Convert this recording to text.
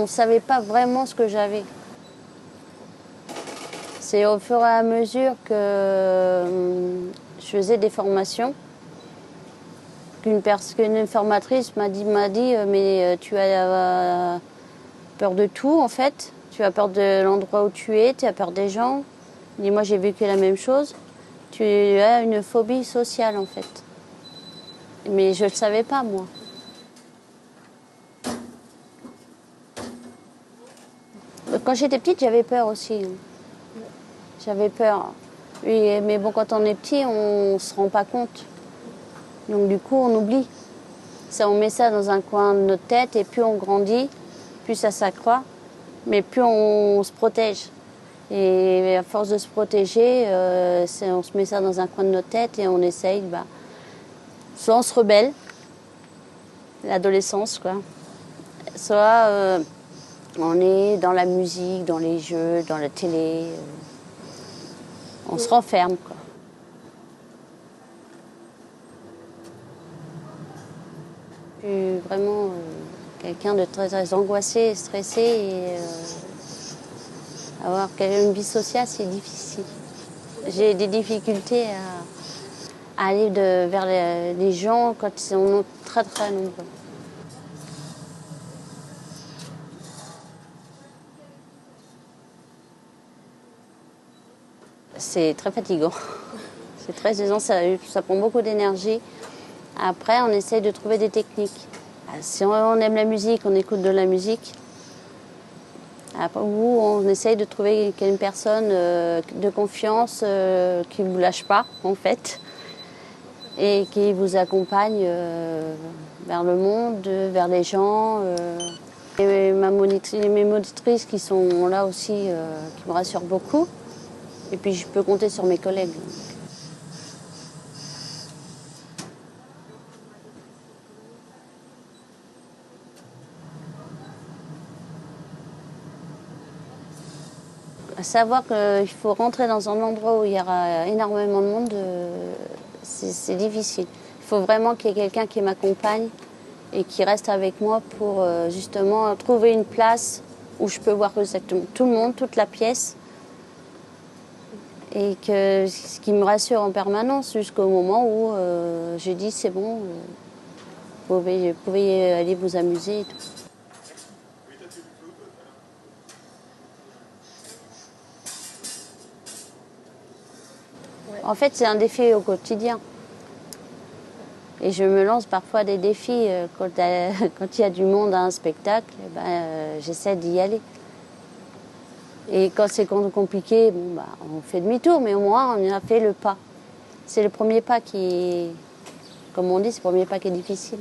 on ne savait pas vraiment ce que j'avais. C'est au fur et à mesure que je faisais des formations qu'une formatrice m'a dit mais tu as peur de tout en fait. Tu as peur de l'endroit où tu as peur des gens. Elle dit, moi j'ai vécu la même chose. Tu as une phobie sociale en fait. Mais je ne le savais pas moi. Quand j'étais petite, j'avais peur aussi. J'avais peur. Oui, mais bon, quand on est petit, on ne se rend pas compte. Donc du coup, on oublie. Ça, on met ça dans un coin de notre tête et plus on grandit, plus ça s'accroît, mais plus on se protège. Et à force de se protéger, on se met ça dans un coin de notre tête et on essaye, soit on se rebelle, l'adolescence, quoi. Soit on est dans la musique, dans les jeux, dans la télé. On se renferme, quoi. Je suis vraiment quelqu'un de très angoissé, stressé et avoir une vie sociale, c'est difficile. J'ai des difficultés à aller vers les gens quand ils sont très très nombreux. C'est très fatigant. C'est très usant, ça prend beaucoup d'énergie. Après, on essaye de trouver des techniques. Si on aime la musique, on écoute de la musique. Ou on essaye de trouver une personne de confiance qui ne vous lâche pas, en fait, et qui vous accompagne vers le monde, vers les gens. Et mes monitrices qui sont là aussi, qui me rassurent beaucoup. Et puis je peux compter sur mes collègues. À savoir qu'il faut rentrer dans un endroit où il y aura énormément de monde, c'est difficile. Il faut vraiment qu'il y ait quelqu'un qui m'accompagne et qui reste avec moi pour justement trouver une place où je peux voir exactement tout le monde, toute la pièce. Et ce qui me rassure en permanence jusqu'au moment où je dis c'est bon, vous pouvez aller vous amuser et tout. En fait, c'est un défi au quotidien. Et je me lance parfois des défis quand il y a du monde à un spectacle, j'essaie d'y aller. Et quand c'est compliqué, on fait demi-tour, mais au moins on a fait le pas. C'est le premier pas comme on dit, c'est le premier pas qui est difficile.